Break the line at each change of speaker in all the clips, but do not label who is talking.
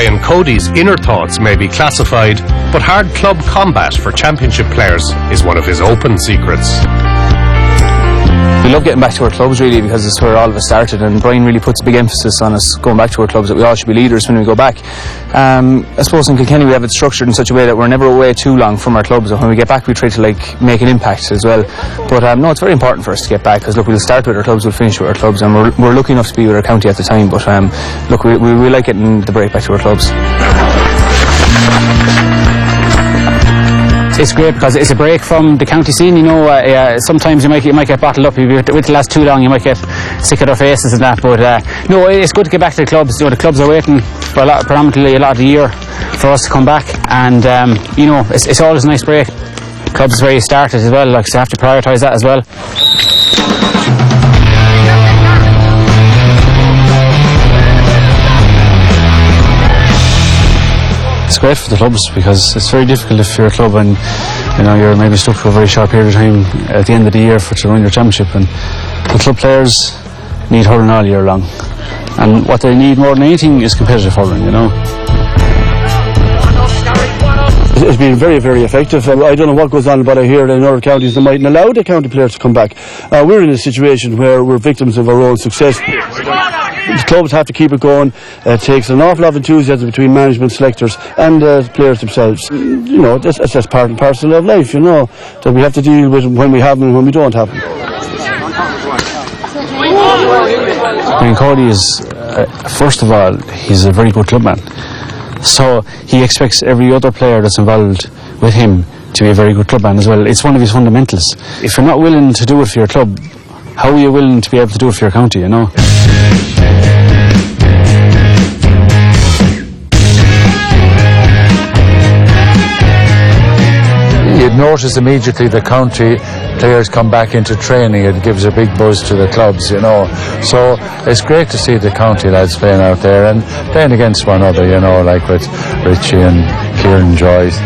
Brian Cody's inner thoughts may be classified, but hard club combat for championship players is one of his open secrets.
We love getting back to our clubs really, because it's where all of us started, and Brian really puts a big emphasis on us going back to our clubs, that we all should be leaders when we go back. I suppose in Kilkenny we have it structured in such a way that we're never away too long from our clubs, and when we get back we try to make an impact as well. But no, it's very important for us to get back, because look, we'll start with our clubs, we'll finish with our clubs, and we're lucky enough to be with our county at the time. But look, we like getting the break back to our clubs.
It's great because it's a break from the county scene, you know. Sometimes you might get bottled up. If you're with the lads too long, you might get sick of their faces and that. But no, it's good to get back to the clubs. You know, the clubs are waiting for predominantly a lot of the year for us to come back, and you know, it's always a nice break. Clubs is where you started as well, like, so you have to prioritise that as well.
It's great for the clubs, because it's very difficult if you're a club and you're maybe stuck for a very short period of time at the end of the year to run your championship. And the club players need hurling all year long, and what they need more than anything is competitive hurling, you know.
It's been very, very effective. I don't know what goes on, but I hear that in other counties they mightn't allow the county players to come back. We're in a situation where we're victims of our own success. The clubs have to keep it going. It takes an awful lot of enthusiasm between management, selectors and players themselves. You know, that's just part and parcel of life, you know, that we have to deal with when we have them and when we don't have them.
Brian Cody is, first of all, he's a very good clubman. So he expects every other player that's involved with him to be a very good clubman as well. It's one of his fundamentals. If you're not willing to do it for your club, how are you willing to be able to do it for your county, you know?
You'd notice immediately the county players come back into training. It gives a big buzz to the clubs, you know. So it's great to see the county lads playing out there and playing against one another, you know, like with Richie and Kieran Joyce.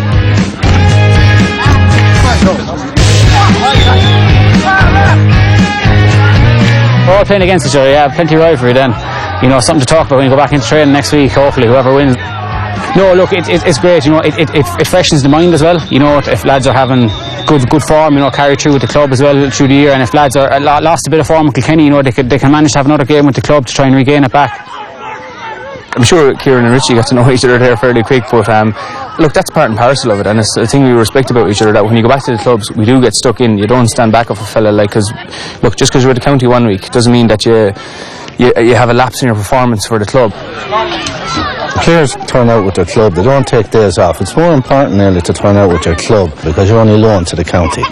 We're all playing against each other, yeah, plenty of rivalry then. You know, something to talk about when you go back into training next week, hopefully, whoever wins. No, look, it's great, you know, it freshens the mind as well. You know, if lads are having good form, you know, carry through with the club as well through the year, and if lads are lost a bit of form with Kilkenny, you know, they can manage to have another game with the club to try and regain it back.
I'm sure Kieran and Richie got to know each other there fairly quick, but look, that's part and parcel of it, and it's the thing we respect about each other, that when you go back to the clubs, we do get stuck in. You don't stand back off a fella, like, because look, just because you're with the county one week doesn't mean that you have a lapse in your performance for the club.
Players turn out with their club, they don't take days off. It's more important nearly to turn out with your club, because you're only loaned to the county.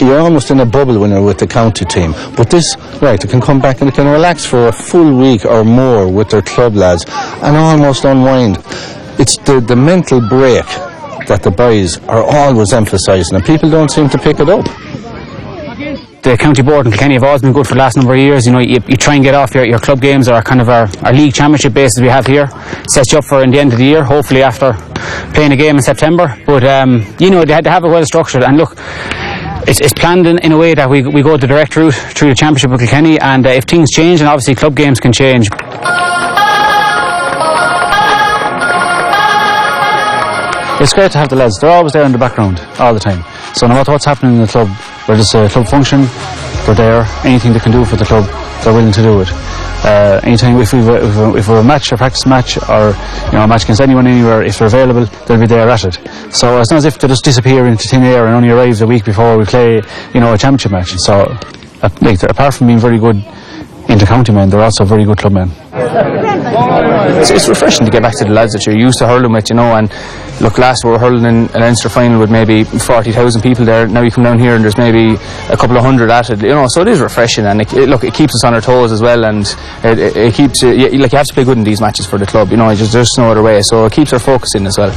You're almost in a bubble when you're with the county team, but this, right, they can come back and they can relax for a full week or more with their club lads and almost unwind. It's the mental break that the boys are always emphasising, and people don't seem to pick it up.
The county board in Kilkenny have always been good for the last number of years. You know, you try and get off your club games, or kind of our league championship bases we have here, sets you up for in the end of the year, hopefully after playing a game in September. But you know, they have it well structured, and look, it's planned in a way that we go the direct route through the championship of Kilkenny, and if things change, and obviously club games can change.
It's great to have the lads. They're always there in the background all the time. So no matter what's happening in the club, whether it's a club function, they're there. Anything they can do for the club, they're willing to do it. Anytime if we've a match, a practice match, or a match against anyone anywhere, if they're available, they'll be there at it. So it's not as if they just disappear into thin air and only arrive a week before we play, a championship match. So apart from being very good inter-county men, they're also very good club men.
It's refreshing to get back to the lads that you're used to hurling with, and look, last we were hurling in an Leinster final with maybe 40,000 people there. Now you come down here and there's maybe a couple of hundred at it, so it is refreshing, and it keeps us on our toes as well, and it keeps you have to play good in these matches for the club, there's no other way, so it keeps our focus in as well.